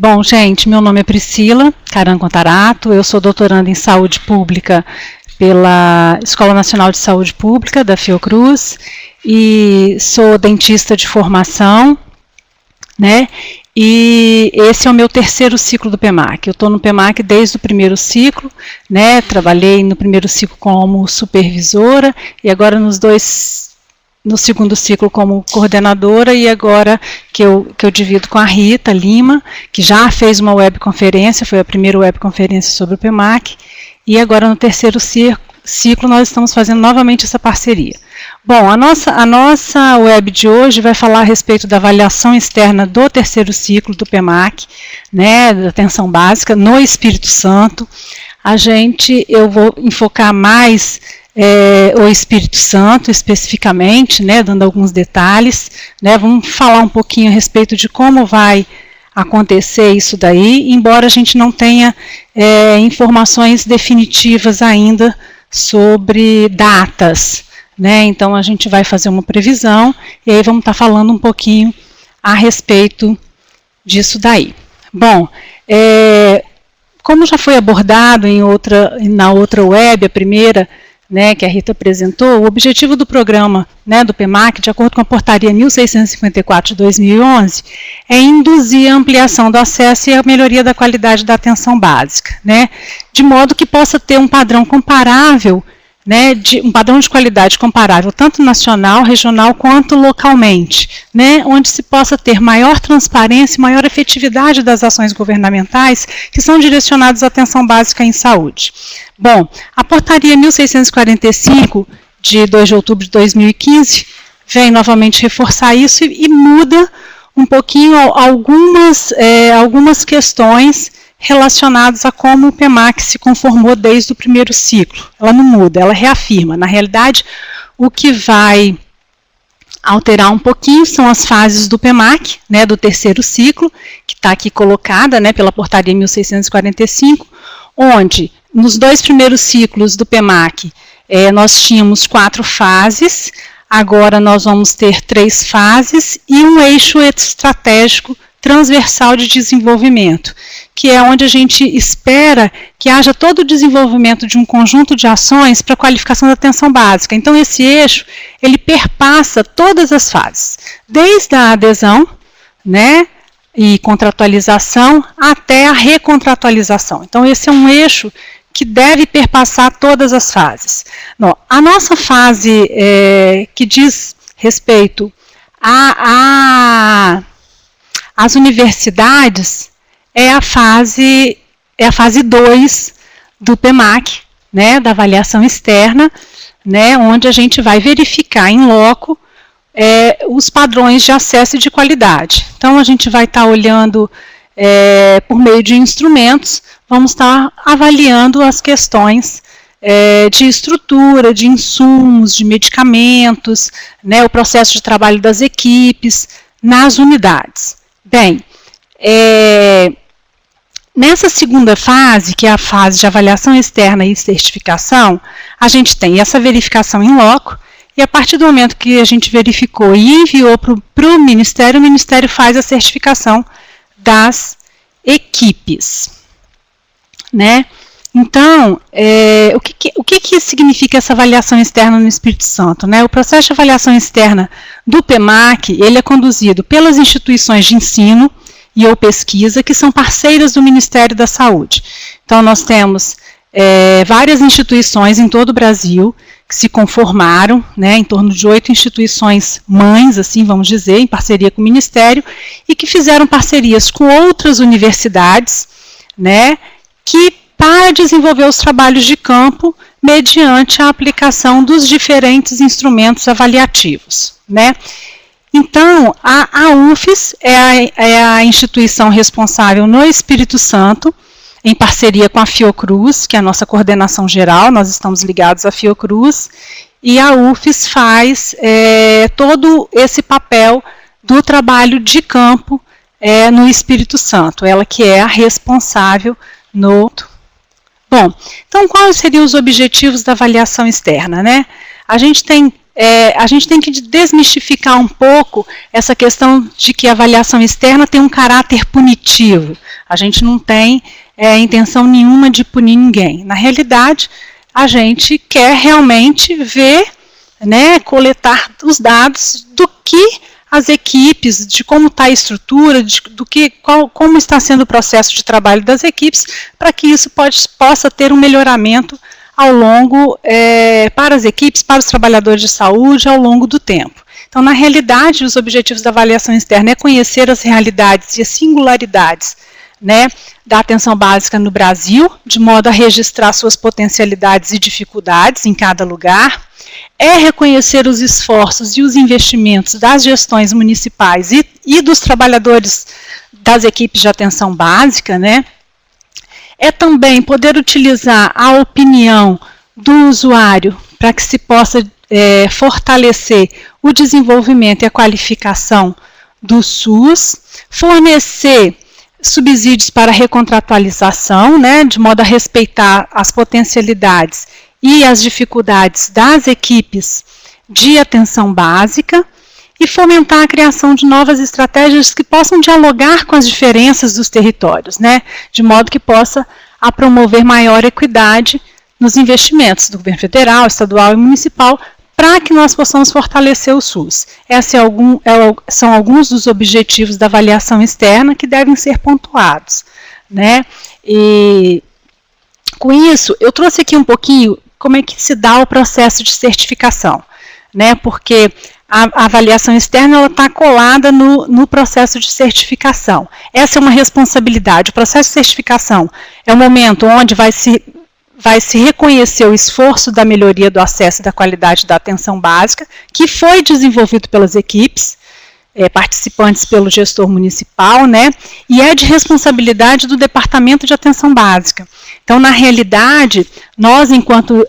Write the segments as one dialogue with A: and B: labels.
A: Bom, gente, meu nome é Priscila Caran-Contarato, eu sou doutoranda em Saúde Pública pela Escola Nacional de Saúde Pública, da Fiocruz, e sou dentista de formação, né? E esse é o meu terceiro ciclo do PEMAC. Eu estou no PEMAC desde o primeiro ciclo, né? Trabalhei no primeiro ciclo como supervisora e agora no segundo ciclo como coordenadora, e agora que eu divido com a Rita Lima, que já fez uma webconferência, foi a primeira webconferência sobre o PEMAC, e agora no terceiro ciclo nós estamos fazendo novamente essa parceria. Bom, a nossa web de hoje vai falar a respeito da avaliação externa do terceiro ciclo do PEMAC, né, da atenção básica, no Espírito Santo. Eu vou enfocar mais o Espírito Santo, especificamente, né, dando alguns detalhes, né, vamos falar um pouquinho a respeito de como vai acontecer isso daí, embora a gente não tenha informações definitivas ainda sobre datas, né, então a gente vai fazer uma previsão, e aí vamos estar falando um pouquinho a respeito disso daí. Bom, como já foi abordado na outra web, a primeira, né, que a Rita apresentou, o objetivo do programa, né, do PEMAC, de acordo com a portaria 1654 de 2011, é induzir a ampliação do acesso e a melhoria da qualidade da atenção básica, né, de modo que possa ter um padrão comparável, né, um padrão de qualidade comparável, tanto nacional, regional, quanto localmente, né, onde se possa ter maior transparência e maior efetividade das ações governamentais que são direcionadas à atenção básica em saúde. Bom, a portaria 1645, de 2 de outubro de 2015, vem novamente reforçar isso e muda um pouquinho algumas questões relacionadas a como o PEMAC se conformou desde o primeiro ciclo. Ela não muda, ela reafirma. Na realidade, o que vai alterar um pouquinho são as fases do PEMAC, né, do terceiro ciclo, que está aqui colocada, né, pela portaria 1645, onde nos 2 primeiros ciclos do PEMAC nós tínhamos 4 fases, agora nós vamos ter 3 fases e um eixo estratégico transversal de desenvolvimento, que é onde a gente espera que haja todo o desenvolvimento de um conjunto de ações para a qualificação da atenção básica. Então, esse eixo, ele perpassa todas as fases, desde a adesão, né, e contratualização, até a recontratualização. Então, esse é um eixo que deve perpassar todas as fases. Bom, a nossa fase que diz respeito às universidades é a fase 2 do PEMAC, né, da avaliação externa, né, onde a gente vai verificar em loco os padrões de acesso e de qualidade. Então, a gente vai estar olhando por meio de instrumentos, vamos estar avaliando as questões de estrutura, de insumos, de medicamentos, né, o processo de trabalho das equipes nas unidades. Bem, nessa segunda fase, que é a fase de avaliação externa e certificação, a gente tem essa verificação em loco, e a partir do momento que a gente verificou e enviou para o Ministério faz a certificação das equipes, né? Então, o que significa essa avaliação externa no Espírito Santo, né? O processo de avaliação externa do PEMAC, ele é conduzido pelas instituições de ensino e ou pesquisa, que são parceiras do Ministério da Saúde. Então, nós temos várias instituições em todo o Brasil que se conformaram, né, em torno de 8 instituições mães, assim vamos dizer, em parceria com o Ministério, e que fizeram parcerias com outras universidades, né, para desenvolver os trabalhos de campo mediante a aplicação dos diferentes instrumentos avaliativos, né. Então, a UFES é a instituição responsável no Espírito Santo, em parceria com a Fiocruz, que é a nossa coordenação geral, nós estamos ligados à Fiocruz, e a UFES faz todo esse papel do trabalho de campo no Espírito Santo, ela que é a responsável no... Bom, então quais seriam os objetivos da avaliação externa, né? A gente tem a gente tem que desmistificar um pouco essa questão de que a avaliação externa tem um caráter punitivo. A gente não tem intenção nenhuma de punir ninguém. Na realidade, a gente quer realmente ver, né, coletar os dados do que as equipes, de como está a estrutura, como está sendo o processo de trabalho das equipes, para que isso possa ter um melhoramento ao longo, para as equipes, para os trabalhadores de saúde, ao longo do tempo. Então, na realidade, os objetivos da avaliação externa é conhecer as realidades e as singularidades, né, da atenção básica no Brasil, de modo a registrar suas potencialidades e dificuldades em cada lugar, é reconhecer os esforços e os investimentos das gestões municipais e dos trabalhadores das equipes de atenção básica, né, é também poder utilizar a opinião do usuário para que se possa fortalecer o desenvolvimento e a qualificação do SUS, fornecer subsídios para recontratualização, né, de modo a respeitar as potencialidades e as dificuldades das equipes de atenção básica e fomentar a criação de novas estratégias que possam dialogar com as diferenças dos territórios, né, de modo que possa promover maior equidade nos investimentos do governo federal, estadual e municipal, para que nós possamos fortalecer o SUS. Esses são alguns dos objetivos da avaliação externa que devem ser pontuados, né? E com isso, eu trouxe aqui um pouquinho como é que se dá o processo de certificação, né? Porque a avaliação externa está colada no processo de certificação. Essa é uma responsabilidade. O processo de certificação é o momento onde vai se reconhecer o esforço da melhoria do acesso e da qualidade da atenção básica, que foi desenvolvido pelas equipes, participantes pelo gestor municipal, né, e é de responsabilidade do Departamento de Atenção Básica. Então, na realidade, nós, enquanto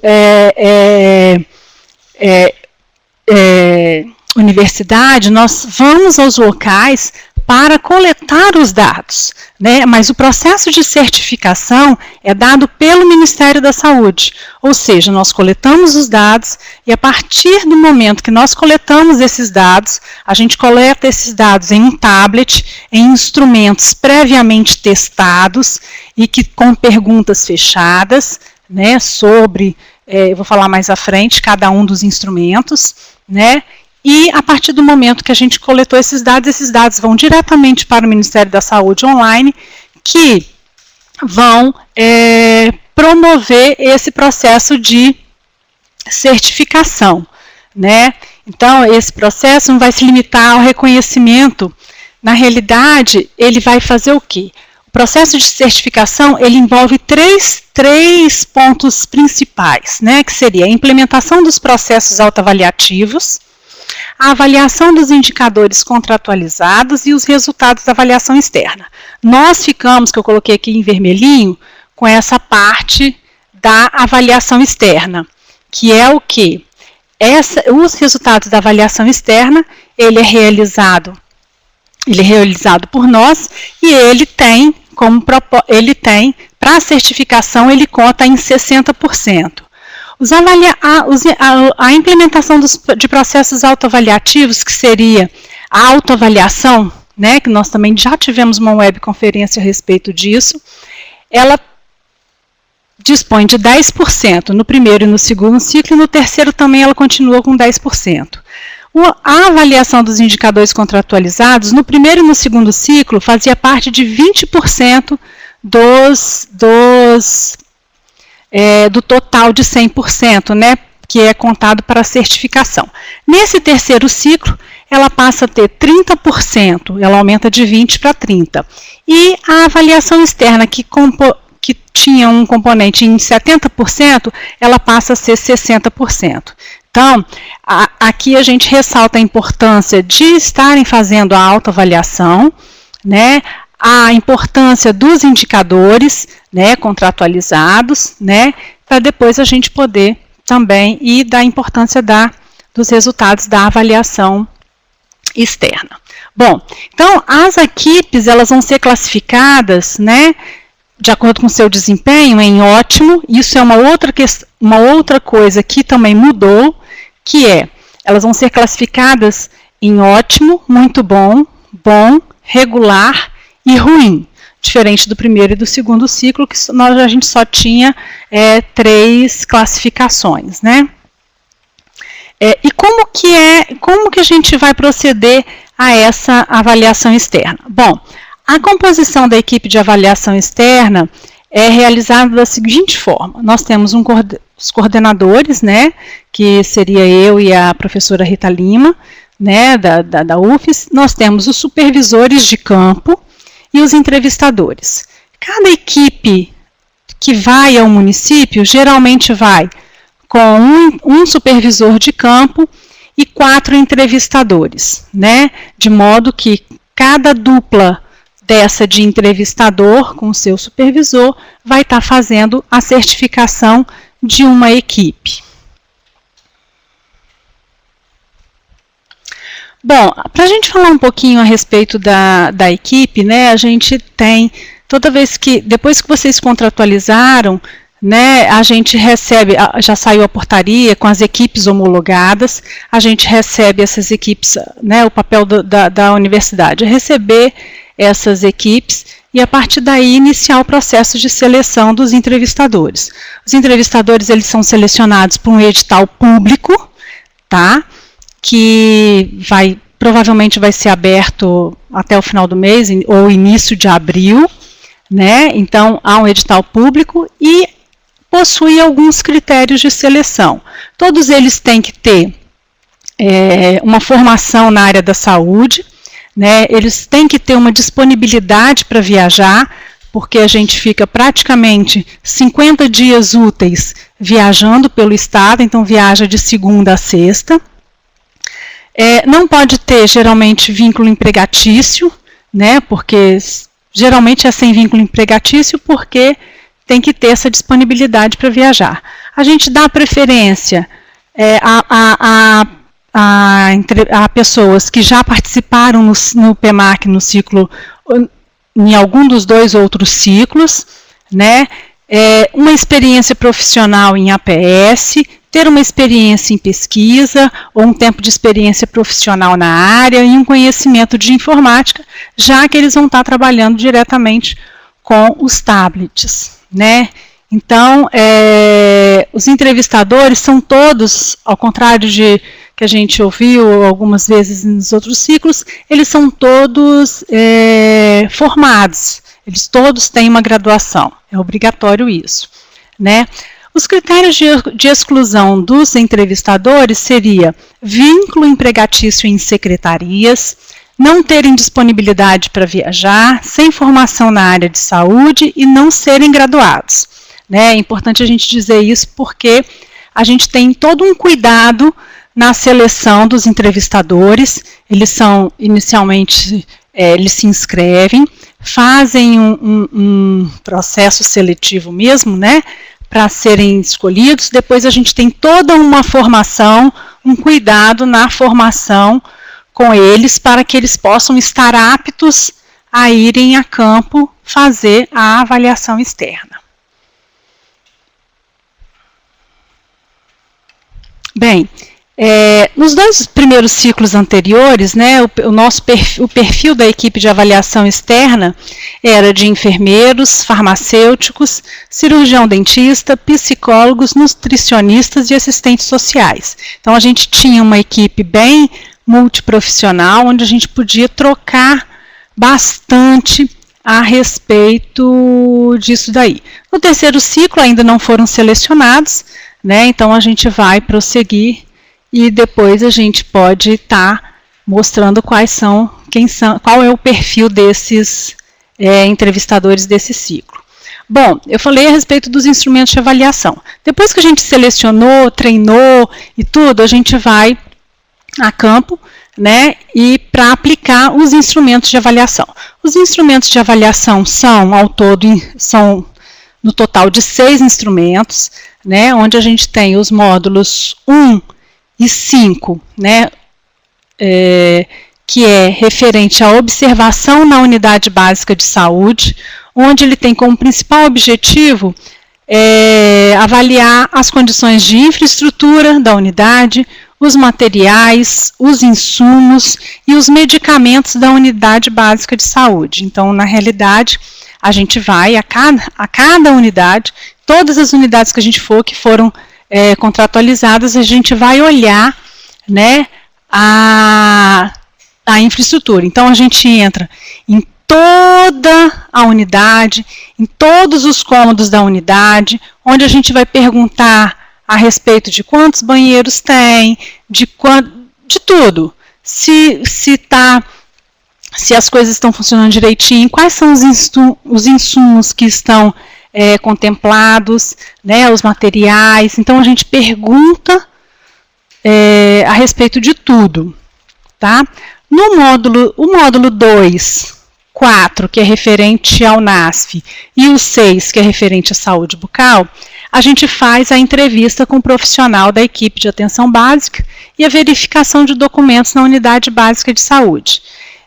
A: universidade, nós vamos aos locais para coletar os dados, né? Mas o processo de certificação é dado pelo Ministério da Saúde, ou seja, nós coletamos os dados e a partir do momento que nós coletamos esses dados, a gente coleta esses dados em um tablet, em instrumentos previamente testados e que com perguntas fechadas, né, sobre, eu vou falar mais à frente, cada um dos instrumentos, né? E a partir do momento que a gente coletou esses dados vão diretamente para o Ministério da Saúde online, que vão promover esse processo de certificação, né? Então, esse processo não vai se limitar ao reconhecimento. Na realidade, ele vai fazer o quê? O processo de certificação, ele envolve três pontos principais, né? Que seria a implementação dos processos autoavaliativos, a avaliação dos indicadores contratualizados e os resultados da avaliação externa. Nós ficamos, que eu coloquei aqui em vermelhinho, com essa parte da avaliação externa, que é o quê? Os resultados da avaliação externa, ele é realizado por nós e ele tem, para a certificação, ele conta em 60%. A implementação de processos autoavaliativos, que seria a autoavaliação, né, que nós também já tivemos uma webconferência a respeito disso, ela dispõe de 10% no primeiro e no segundo ciclo, e no terceiro também ela continua com 10%. A avaliação dos indicadores contratualizados, no primeiro e no segundo ciclo, fazia parte de 20% do total de 100%, né, que é contado para a certificação. Nesse terceiro ciclo, ela passa a ter 30%, ela aumenta de 20% para 30%. E a avaliação externa, que tinha um componente em 70%, ela passa a ser 60%. Então, aqui a gente ressalta a importância de estarem fazendo a autoavaliação, né, a importância dos indicadores, né, contratualizados, né, para depois a gente poder também, e da importância dos resultados da avaliação externa. Bom, então as equipes, elas vão ser classificadas, né, de acordo com o seu desempenho, em ótimo. Isso é uma outra coisa que também mudou, que é elas vão ser classificadas em ótimo, muito bom, bom, regular e ruim, diferente do primeiro e do segundo ciclo, que a gente só tinha 3 classificações, né? E como que a gente vai proceder a essa avaliação externa? Bom, a composição da equipe de avaliação externa é realizada da seguinte forma: nós temos os coordenadores, né, que seria eu e a professora Rita Lima, né, da UFES, nós temos os supervisores de campo e os entrevistadores. Cada equipe que vai ao município geralmente vai com um supervisor de campo e 4 entrevistadores, né, de modo que cada dupla dessa de entrevistador com o seu supervisor vai estar fazendo a certificação de uma equipe. Bom, para a gente falar um pouquinho a respeito da equipe, né, a gente tem, toda vez que, depois que vocês contratualizaram, né, a gente recebe, já saiu a portaria com as equipes homologadas, a gente recebe essas equipes, né, o papel da universidade é receber essas equipes e, a partir daí, iniciar o processo de seleção dos entrevistadores. Os entrevistadores, eles são selecionados por um edital público, tá? Que provavelmente vai ser aberto até o final do mês, ou início de abril, né? Então, há um edital público e possui alguns critérios de seleção. Todos eles têm que ter uma formação na área da saúde, né? Eles têm que ter uma disponibilidade para viajar, porque a gente fica praticamente 50 dias úteis viajando pelo estado, então viaja de segunda a sexta. Não pode ter, geralmente, vínculo empregatício, né? Porque geralmente é sem vínculo empregatício, porque tem que ter essa disponibilidade para viajar. A gente dá preferência a pessoas que já participaram no PEMAC no ciclo, em algum dos 2 outros ciclos, né? Uma experiência profissional em APS, ter uma experiência em pesquisa, ou um tempo de experiência profissional na área, e um conhecimento de informática, já que eles vão estar trabalhando diretamente com os tablets, né? Então, os entrevistadores são todos, ao contrário de que a gente ouviu algumas vezes nos outros ciclos, eles são todos formados, eles todos têm uma graduação, é obrigatório isso, né? Os critérios de exclusão dos entrevistadores seria vínculo empregatício em secretarias, não terem disponibilidade para viajar, sem formação na área de saúde e não serem graduados, né? É importante a gente dizer isso porque a gente tem todo um cuidado na seleção dos entrevistadores. Eles são, inicialmente, eles se inscrevem, fazem um processo seletivo mesmo, né, para serem escolhidos. Depois a gente tem toda uma formação, um cuidado na formação com eles, para que eles possam estar aptos a irem a campo fazer a avaliação externa. Bem, nos 2 primeiros ciclos anteriores, né, o perfil da equipe de avaliação externa era de enfermeiros, farmacêuticos, cirurgião dentista, psicólogos, nutricionistas e assistentes sociais. Então, a gente tinha uma equipe bem multiprofissional, onde a gente podia trocar bastante a respeito disso daí. No terceiro ciclo ainda não foram selecionados, né, então a gente vai prosseguir e depois a gente pode estar mostrando qual é o perfil desses entrevistadores desse ciclo. Bom, eu falei a respeito dos instrumentos de avaliação. Depois que a gente selecionou, treinou e tudo, a gente vai a campo, né, e para aplicar os instrumentos de avaliação. Os instrumentos de avaliação são, ao todo, são no total de 6 instrumentos, né, onde a gente tem os módulos 1 e 5, né, que é referente à observação na unidade básica de saúde, onde ele tem como principal objetivo avaliar as condições de infraestrutura da unidade, os materiais, os insumos e os medicamentos da unidade básica de saúde. Então, na realidade, a gente vai a cada unidade, todas as unidades que a gente for, que foram contratualizadas, a gente vai olhar, né, a infraestrutura. Então, a gente entra em toda a unidade, em todos os cômodos da unidade, onde a gente vai perguntar a respeito de quantos banheiros tem, de tudo. Se as coisas estão funcionando direitinho, quais são os insumos que estão contemplados, né, os materiais. Então, a gente pergunta a respeito de tudo. Tá? O módulo 2, 4, que é referente ao NASF, e o 6, que é referente à saúde bucal, a gente faz a entrevista com o profissional da equipe de atenção básica e a verificação de documentos na unidade básica de saúde.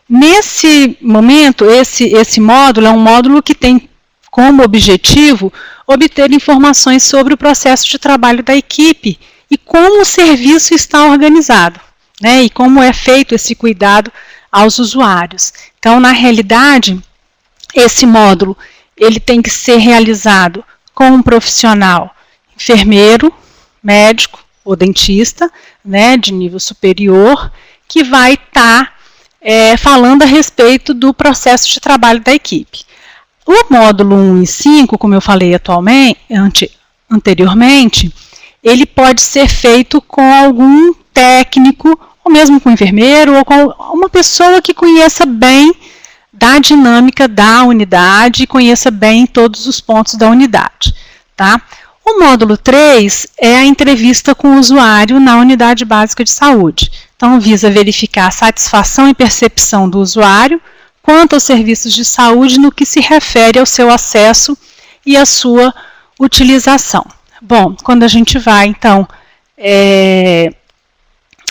A: Nesse momento, esse módulo é um módulo que tem como objetivo obter informações sobre o processo de trabalho da equipe e como o serviço está organizado, né, e como é feito esse cuidado aos usuários. Então, na realidade, esse módulo ele tem que ser realizado com um profissional, enfermeiro, médico ou dentista, né, de nível superior, que vai estar falando a respeito do processo de trabalho da equipe. O módulo 1 e 5, como eu falei anteriormente, ele pode ser feito com algum técnico, ou mesmo com um enfermeiro, ou com uma pessoa que conheça bem da dinâmica da unidade e conheça bem todos os pontos da unidade. Tá? O módulo 3 é a entrevista com o usuário na unidade básica de saúde. Então, visa verificar a satisfação e percepção do usuário quanto aos serviços de saúde no que se refere ao seu acesso e à sua utilização. Bom, quando a gente vai, então,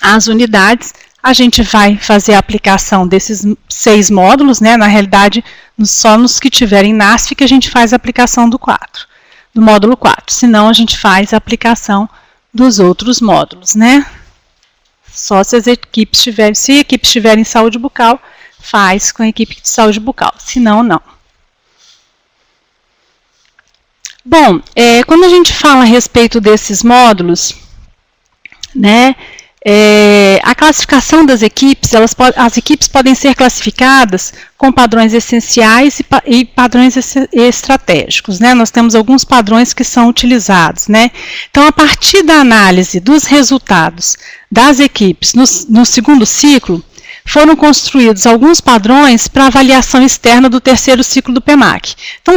A: às unidades, a gente vai fazer a aplicação desses 6 módulos, né? Na realidade, só nos que tiverem NASF que a gente faz a aplicação do módulo 4. Senão, a gente faz a aplicação dos outros módulos, né? Só se as equipes tiverem saúde bucal, faz com a equipe de saúde bucal. Senão, não. Bom, quando a gente fala a respeito desses módulos, né? A classificação das equipes, as equipes podem ser classificadas com padrões essenciais e padrões estratégicos, né? Nós temos alguns padrões que são utilizados, né? Então, a partir da análise dos resultados das equipes no segundo ciclo, foram construídos alguns padrões para avaliação externa do terceiro ciclo do PEMAC. Então,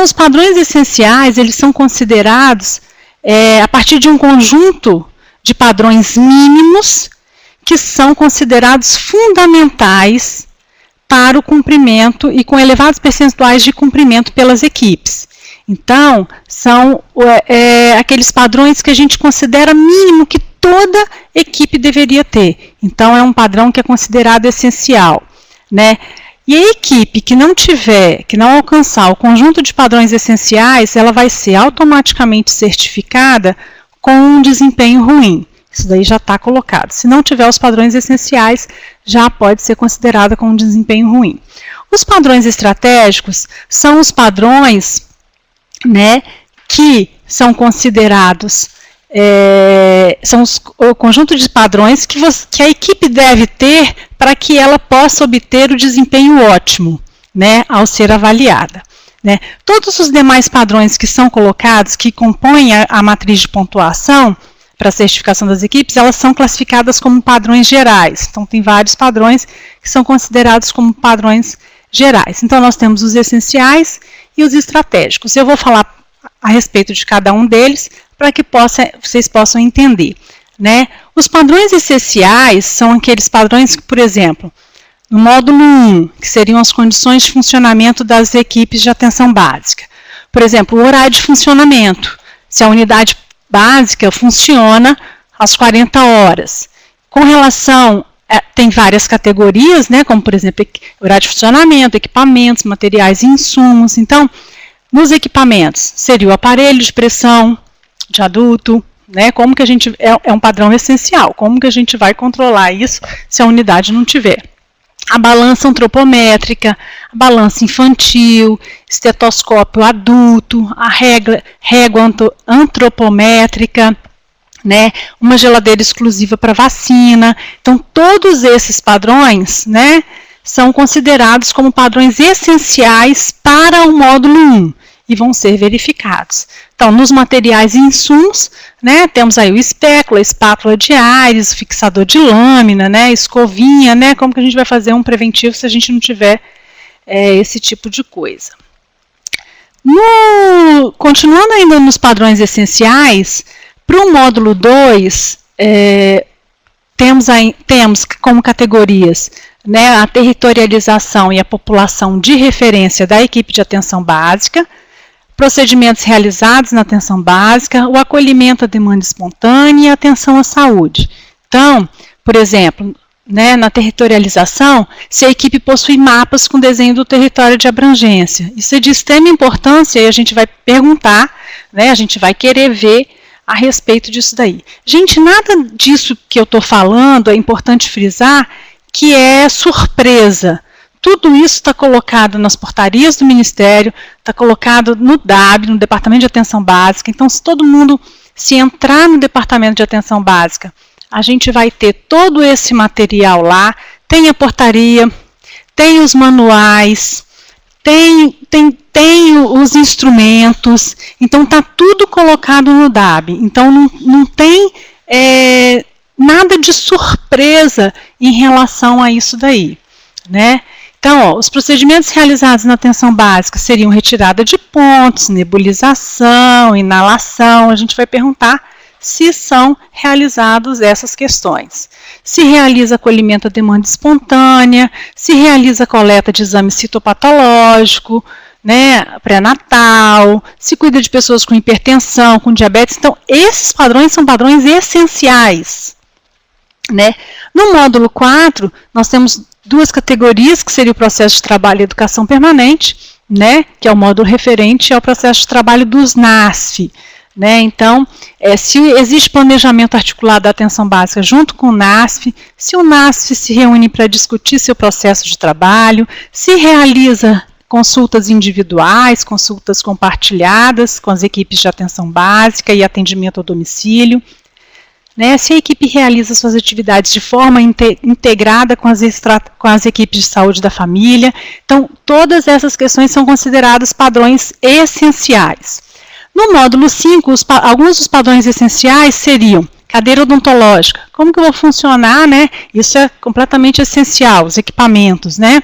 A: os padrões essenciais, eles são considerados a partir de um conjunto de padrões mínimos que são considerados fundamentais para o cumprimento e com elevados percentuais de cumprimento pelas equipes. Então, são aqueles padrões que a gente considera mínimo que toda equipe deveria ter. Então, é um padrão que é considerado essencial, né? E a equipe que não alcançar o conjunto de padrões essenciais, ela vai ser automaticamente certificada com um desempenho ruim. Isso daí já está colocado. Se não tiver os padrões essenciais, já pode ser considerada com um desempenho ruim. Os padrões estratégicos são os padrões, né, que são considerados, são o conjunto de padrões que a equipe deve ter para que ela possa obter o desempenho ótimo, né, ao ser avaliada. Né? Todos os demais padrões que são colocados, que compõem a matriz de pontuação para a certificação das equipes, elas são classificadas como padrões gerais. Então, tem vários padrões que são considerados como padrões gerais. Então, nós temos os essenciais e os estratégicos. Eu vou falar a respeito de cada um deles para que vocês possam entender. Né? Os padrões essenciais são aqueles padrões que, por exemplo, no módulo 1, que seriam as condições de funcionamento das equipes de atenção básica. Por exemplo, o horário de funcionamento. Se a unidade básica funciona às 40 horas. Com relação, tem várias categorias, né, como, por exemplo, horário de funcionamento, equipamentos, materiais e insumos. Então, nos equipamentos, seria o aparelho de pressão de adulto, né? Como que a gente, é um padrão essencial, como que a gente vai controlar isso se a unidade não tiver? A balança antropométrica, a balança infantil, estetoscópio adulto, a régua antropométrica, né, uma geladeira exclusiva para vacina. Então, todos esses padrões, né, são considerados como padrões essenciais para o módulo 1 e vão ser verificados. Então, nos materiais e insumos, né, temos aí o espéculo, a espátula de Aires, o fixador de lâmina, né, escovinha, né, como que a gente vai fazer um preventivo se a gente não tiver esse tipo de coisa. Continuando ainda nos padrões essenciais, para o módulo 2, temos como categorias, né, a territorialização e a população de referência da equipe de atenção básica, procedimentos realizados na atenção básica, o acolhimento à demanda espontânea e a atenção à saúde. Então, por exemplo, né, na territorialização, se a equipe possui mapas com desenho do território de abrangência. Isso é de extrema importância e a gente vai perguntar, né, a gente vai querer ver a respeito disso daí. Gente, nada disso que eu estou falando, é importante frisar, que é surpresa. Tudo isso está colocado nas portarias do Ministério, está colocado no DAB, no Departamento de Atenção Básica. Então, se todo mundo se entrar no Departamento de Atenção Básica, a gente vai ter todo esse material lá, tem a portaria, tem os manuais, tem os instrumentos, então está tudo colocado no DAB. Então, não tem nada de surpresa em relação a isso daí, né? Então, os procedimentos realizados na atenção básica seriam retirada de pontos, nebulização, inalação. A gente vai perguntar se são realizados essas questões. Se realiza acolhimento à demanda espontânea, se realiza coleta de exame citopatológico, né, pré-natal, se cuida de pessoas com hipertensão, com diabetes. Então, esses padrões são padrões essenciais, né? No módulo 4, nós temos duas categorias, que seria o processo de trabalho e educação permanente, né, que é o módulo referente ao processo de trabalho dos NASF. Né? Então, se existe planejamento articulado da atenção básica junto com o NASF, se o NASF se reúne para discutir seu processo de trabalho, se realiza consultas individuais, consultas compartilhadas com as equipes de atenção básica e atendimento ao domicílio, né? Se a equipe realiza suas atividades de forma integrada com as equipes de saúde da família. Então, todas essas questões são consideradas padrões essenciais. No módulo 5, alguns dos padrões essenciais seriam cadeira odontológica. Como que eu vou funcionar, né? Isso é completamente essencial, os equipamentos, né?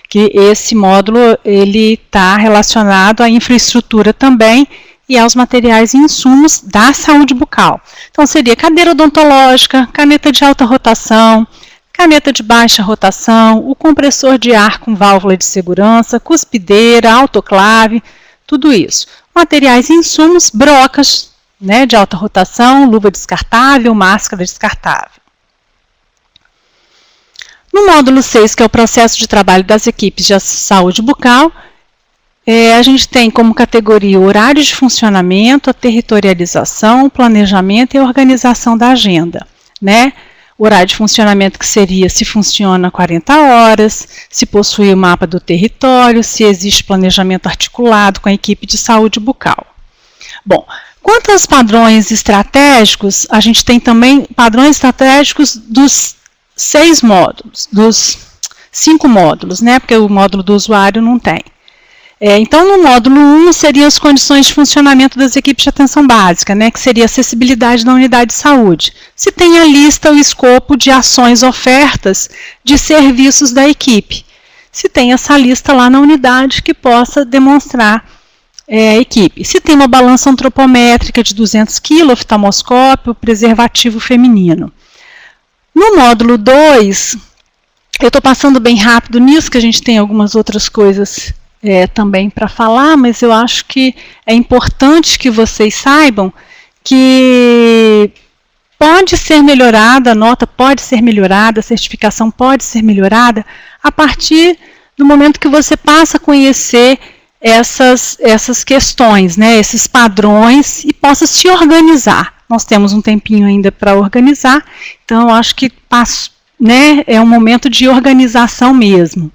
A: Que esse módulo ele está relacionado à infraestrutura também e aos materiais e insumos da saúde bucal. Então, seria cadeira odontológica, caneta de alta rotação, caneta de baixa rotação, o compressor de ar com válvula de segurança, cuspideira, autoclave, tudo isso. Materiais e insumos, brocas, né, de alta rotação, luva descartável, máscara descartável. No módulo 6, que é o processo de trabalho das equipes de saúde bucal, a gente tem como categoria o horário de funcionamento, a territorialização, o planejamento e a organização da agenda, né? O horário de funcionamento que seria se funciona 40 horas, se possui o mapa do território, se existe planejamento articulado com a equipe de saúde bucal. Bom, quanto aos padrões estratégicos, a gente tem também padrões estratégicos dos 6 módulos, dos 5 módulos, né? Porque o módulo do usuário não tem. Então, no módulo 1, seriam as condições de funcionamento das equipes de atenção básica, né, que seria a acessibilidade da unidade de saúde. Se tem a lista, o escopo de ações ofertas de serviços da equipe. Se tem essa lista lá na unidade que possa demonstrar a equipe. Se tem uma balança antropométrica de 200 kg, oftalmoscópio, preservativo feminino. No módulo 2, eu estou passando bem rápido nisso, que a gente tem algumas outras coisas também para falar, mas eu acho que é importante que vocês saibam que pode ser melhorada, a nota pode ser melhorada, a certificação pode ser melhorada a partir do momento que você passa a conhecer essas questões, né, esses padrões, e possa se organizar. Nós temos um tempinho ainda para organizar, então eu acho que né, é um momento de organização mesmo.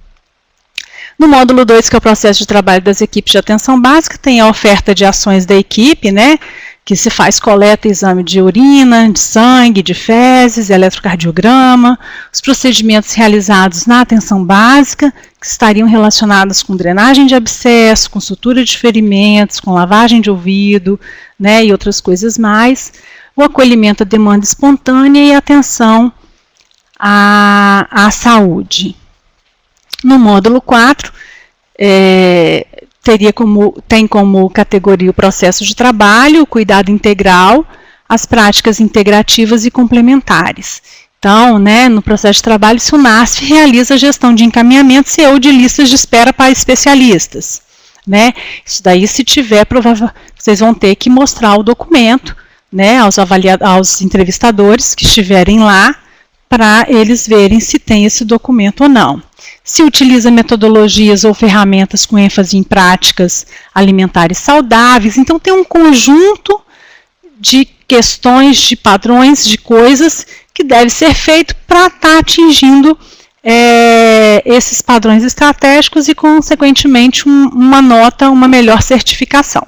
A: No módulo 2, que é o processo de trabalho das equipes de atenção básica, tem a oferta de ações da equipe, né, que se faz coleta e exame de urina, de sangue, de fezes, eletrocardiograma, os procedimentos realizados na atenção básica, que estariam relacionados com drenagem de abscesso, com sutura de ferimentos, com lavagem de ouvido, né, e outras coisas mais, o acolhimento à demanda espontânea e atenção à saúde. No módulo 4, tem como categoria o processo de trabalho, o cuidado integral, as práticas integrativas e complementares. Então, né, no processo de trabalho, se o NASF realiza a gestão de encaminhamentos ou de listas de espera para especialistas. Né? Isso daí, se tiver, vocês vão ter que mostrar o documento, né, aos entrevistadores que estiverem lá, para eles verem se tem esse documento ou não. Se utiliza metodologias ou ferramentas com ênfase em práticas alimentares saudáveis. Então, tem um conjunto de questões, de padrões, de coisas que deve ser feito para estar atingindo esses padrões estratégicos e, consequentemente, uma nota, uma melhor certificação.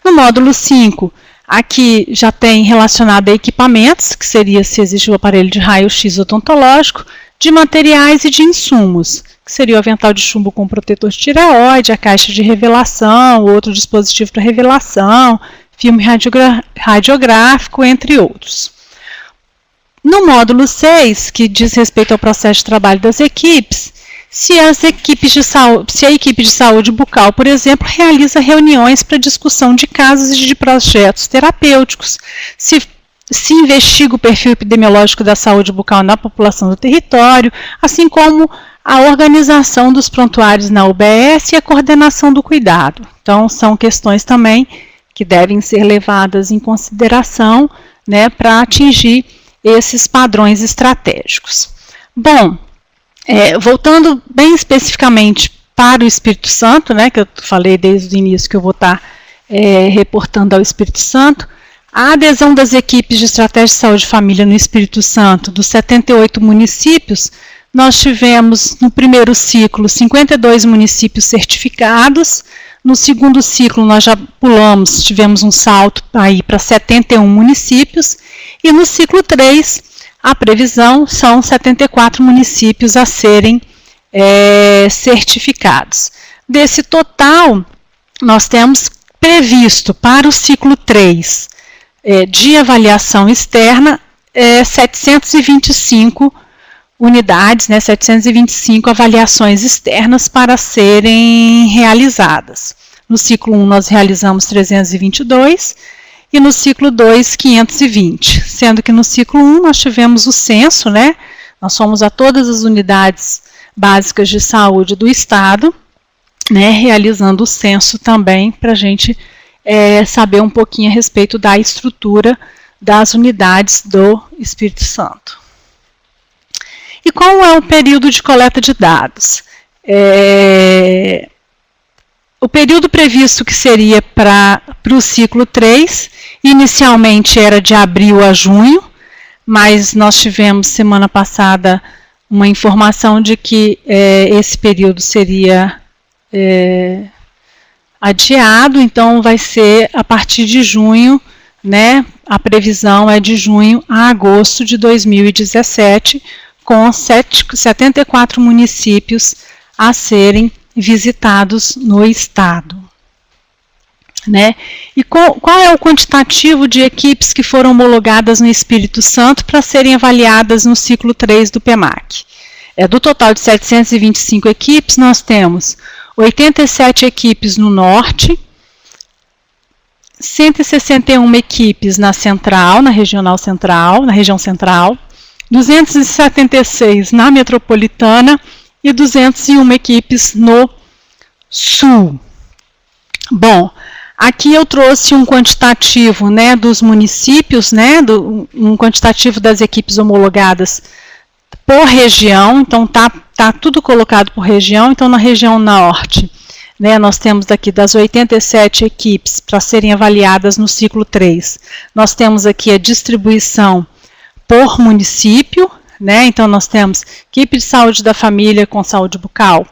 A: No módulo 5, aqui já tem relacionado a equipamentos, que seria se existe o aparelho de raio-x odontológico, de materiais e de insumos, que seria o avental de chumbo com protetor de tireoide, a caixa de revelação, outro dispositivo para revelação, filme radiográfico, entre outros. No módulo 6, que diz respeito ao processo de trabalho das equipes, se a equipe de saúde bucal, por exemplo, realiza reuniões para discussão de casos e de projetos terapêuticos, se investiga o perfil epidemiológico da saúde bucal na população do território, assim como a organização dos prontuários na UBS e a coordenação do cuidado. Então, são questões também que devem ser levadas em consideração, né, para atingir esses padrões estratégicos. Bom, voltando bem especificamente para o Espírito Santo, né, que eu falei desde o início que eu vou estar reportando ao Espírito Santo, a adesão das equipes de estratégia de saúde e família no Espírito Santo, dos 78 municípios, nós tivemos no primeiro ciclo 52 municípios certificados, no segundo ciclo nós já tivemos um salto aí para 71 municípios, e no ciclo 3, a previsão são 74 municípios a serem certificados. Desse total, nós temos previsto para o ciclo 3, de avaliação externa, 725 unidades, né, 725 avaliações externas para serem realizadas. No ciclo 1 nós realizamos 322 e no ciclo 2 520, sendo que no ciclo 1 nós tivemos o censo, né, nós fomos a todas as unidades básicas de saúde do estado, né, realizando o censo também para a gente saber um pouquinho a respeito da estrutura das unidades do Espírito Santo. E qual é o período de coleta de dados? O período previsto que seria para o ciclo 3, inicialmente era de abril a junho, mas nós tivemos semana passada uma informação de que esse período seria adiado, então vai ser a partir de junho, né? A previsão é de junho a agosto de 2017, com 74 municípios a serem visitados no estado. Né? E qual é o quantitativo de equipes que foram homologadas no Espírito Santo para serem avaliadas no ciclo 3 do PEMAC? Do total de 725 equipes, nós temos 87 equipes no norte, 161 equipes na central, na regional central, na região central, 276 na metropolitana e 201 equipes no sul. Bom, aqui eu trouxe um quantitativo, né, dos municípios, né, um quantitativo das equipes homologadas por região, então tá tudo colocado por região. Então na região norte né, nós temos aqui das 87 equipes para serem avaliadas no ciclo 3. Nós temos aqui a distribuição por município, né, então nós temos equipe de saúde da família com saúde bucal,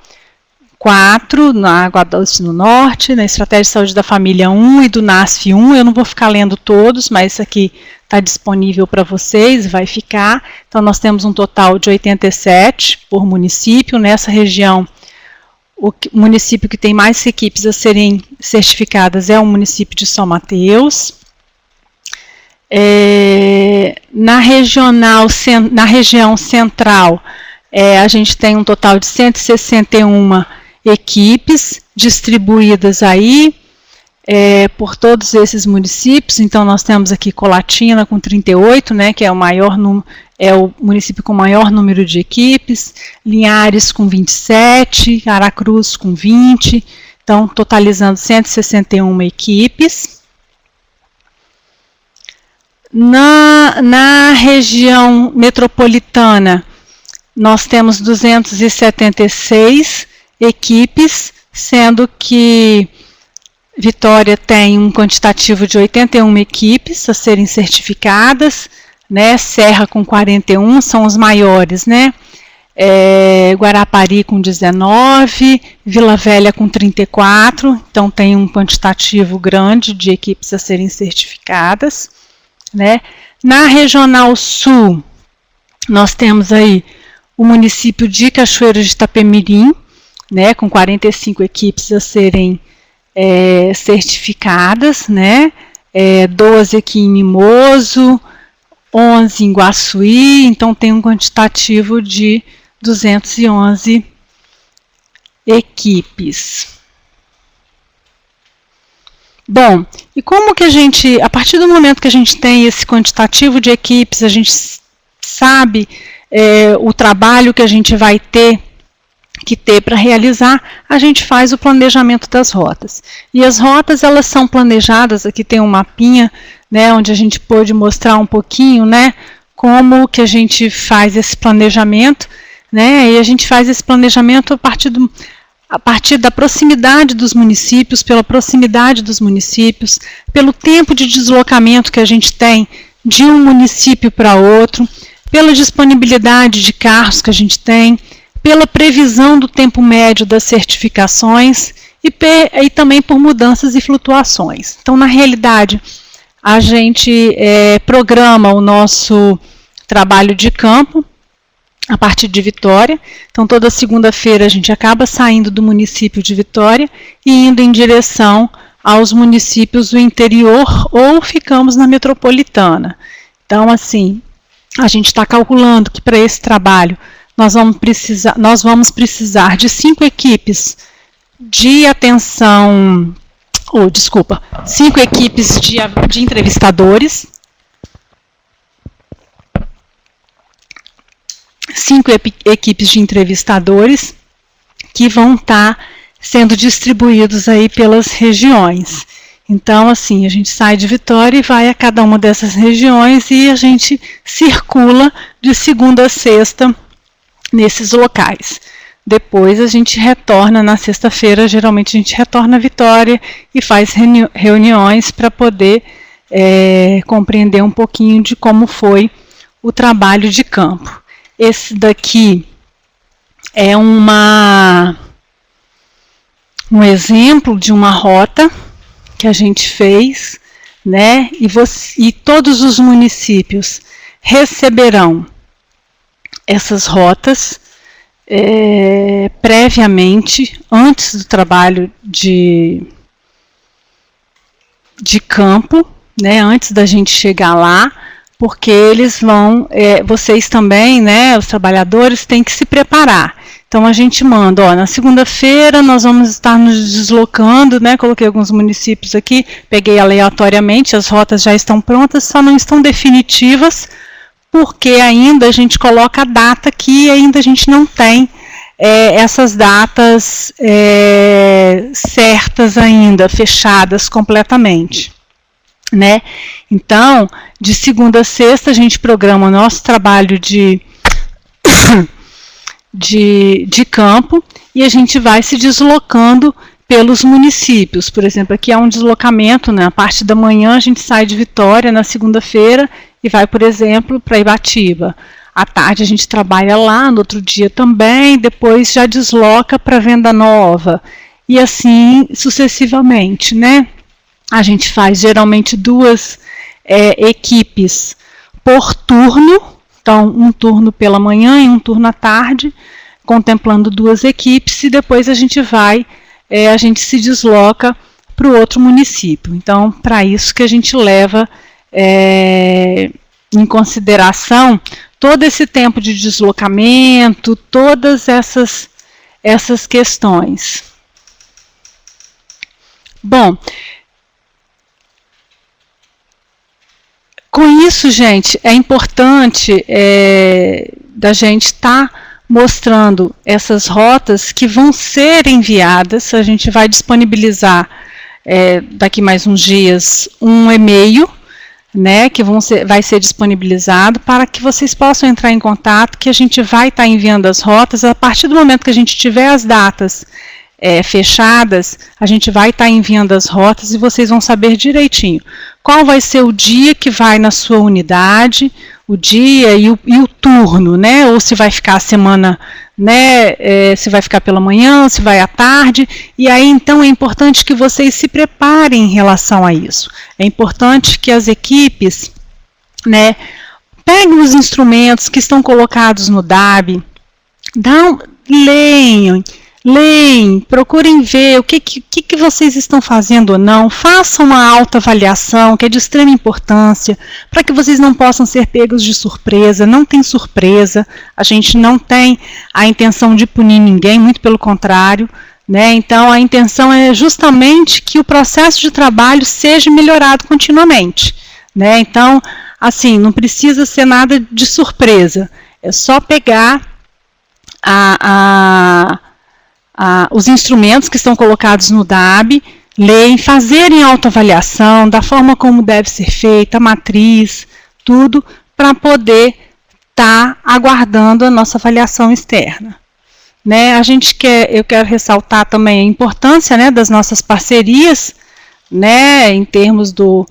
A: 4, na Água Doce no Norte, na Estratégia de Saúde da Família 1 e do NASF 1, eu não vou ficar lendo todos, mas isso aqui está disponível para vocês, vai ficar. Então nós temos um total de 87 por município, nessa região o município que tem mais equipes a serem certificadas é o município de São Mateus. Na região central, a gente tem um total de 161 equipes distribuídas aí por todos esses municípios. Então nós temos aqui Colatina com 38, né, que é o município com o maior número de equipes, Linhares com 27, Aracruz com 20, então totalizando 161 equipes. Na região metropolitana, nós temos 276 equipes, sendo que Vitória tem um quantitativo de 81 equipes a serem certificadas, né? Serra com 41, são os maiores, né? Guarapari com 19, Vila Velha com 34, então tem um quantitativo grande de equipes a serem certificadas, né? Na Regional Sul, nós temos aí o município de Cachoeiro de Itapemirim, né, com 45 equipes a serem certificadas, né, 12 aqui em Mimoso, 11 em Guaçuí, então tem um quantitativo de 211 equipes. Bom, e como que a partir do momento que a gente tem esse quantitativo de equipes, a gente sabe o trabalho que a gente vai ter para realizar, a gente faz o planejamento das rotas. E as rotas, elas são planejadas, aqui tem um mapinha, né, onde a gente pôde mostrar um pouquinho, né, como que a gente faz esse planejamento, né, e a gente faz esse planejamento a partir da proximidade dos municípios, pela proximidade dos municípios, pelo tempo de deslocamento que a gente tem de um município para outro, pela disponibilidade de carros que a gente tem, pela previsão do tempo médio das certificações e também por mudanças e flutuações. Então, na realidade, a gente programa o nosso trabalho de campo a partir de Vitória. Então, toda segunda-feira a gente acaba saindo do município de Vitória e indo em direção aos municípios do interior ou ficamos na metropolitana. Então, assim, a gente está calculando que para esse trabalho nós vamos precisar de 5 equipes de atenção, 5 equipes de entrevistadores, 5 equipes de entrevistadores que vão estar sendo distribuídos aí pelas regiões. Então, assim, a gente sai de Vitória e vai a cada uma dessas regiões e a gente circula de segunda a sexta nesses locais. Depois a gente retorna na sexta-feira, geralmente a gente retorna a Vitória e faz reuniões para poder compreender um pouquinho de como foi o trabalho de campo. Esse daqui é um exemplo de uma rota que a gente fez, né? E todos os municípios receberão essas rotas previamente, antes do trabalho de campo, né, antes da gente chegar lá, porque eles vão, vocês também, né, os trabalhadores, têm que se preparar. Então a gente manda, ó, na segunda-feira nós vamos estar nos deslocando, né, coloquei alguns municípios aqui, peguei aleatoriamente, as rotas já estão prontas, só não estão definitivas, porque ainda a gente coloca a data que ainda a gente não tem essas datas certas ainda, fechadas completamente, né? Então, de segunda a sexta a gente programa o nosso trabalho de campo e a gente vai se deslocando pelos municípios. Por exemplo, aqui há um deslocamento, na parte da manhã a gente sai de Vitória na segunda-feira e vai, por exemplo, para Ibatiba. À tarde a gente trabalha lá, no outro dia também, depois já desloca para Venda Nova. E assim sucessivamente, né? A gente faz geralmente 2 equipes por turno, então um turno pela manhã e um turno à tarde, contemplando 2 equipes, e depois a gente a gente se desloca para o outro município. Então, para isso que a gente leva em consideração todo esse tempo de deslocamento, todas essas questões. Bom, com isso, gente, é importante da gente estar mostrando essas rotas que vão ser enviadas. A gente vai disponibilizar daqui mais uns dias um e-mail, né, que vai ser disponibilizado para que vocês possam entrar em contato, que a gente vai estar enviando as rotas. A partir do momento que a gente tiver as datas fechadas, a gente vai estar enviando as rotas e vocês vão saber direitinho qual vai ser o dia que vai na sua unidade, o dia e o turno, né? Ou se vai ficar a semana, né? Se vai ficar pela manhã, se vai à tarde. E aí, então, é importante que vocês se preparem em relação a isso. É importante que as equipes, né, peguem os instrumentos que estão colocados no DAB, leiam, procurem ver o que vocês estão fazendo ou não, façam uma autoavaliação, que é de extrema importância, para que vocês não possam ser pegos de surpresa. Não tem surpresa, a gente não tem a intenção de punir ninguém, muito pelo contrário, né? Então, a intenção é justamente que o processo de trabalho seja melhorado continuamente, né? Então, assim, não precisa ser nada de surpresa, é só pegar os instrumentos que estão colocados no DAB, lerem, fazerem autoavaliação da forma como deve ser feita, a matriz, tudo, para poder estar aguardando a nossa avaliação externa. Né? Eu quero ressaltar também a importância, né, das nossas parcerias, né, em termos do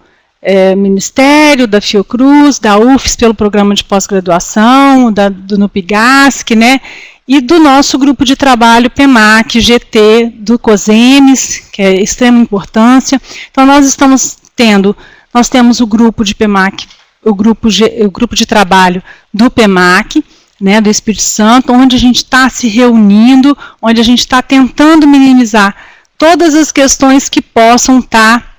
A: Ministério, da Fiocruz, da UFES pelo programa de pós-graduação, do NUPIGASC, né, e do nosso grupo de trabalho PEMAC, GT, do COSEMES, que é de extrema importância. Então, nós temos o grupo de PEMAC, o grupo de trabalho do PEMAC, né, do Espírito Santo, onde a gente está se reunindo, onde a gente está tentando minimizar todas as questões que possam estar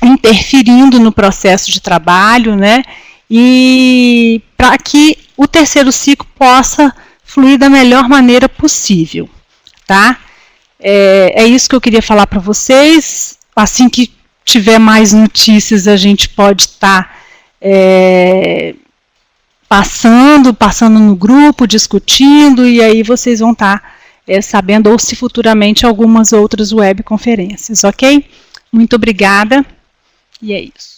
A: interferindo no processo de trabalho, né, e para que o terceiro ciclo possa fluir da melhor maneira possível, tá? É isso que eu queria falar para vocês. Assim que tiver mais notícias, a gente pode estar passando no grupo, discutindo, e aí vocês vão estar sabendo, ou se futuramente algumas outras webconferências, ok? Muito obrigada, e é isso.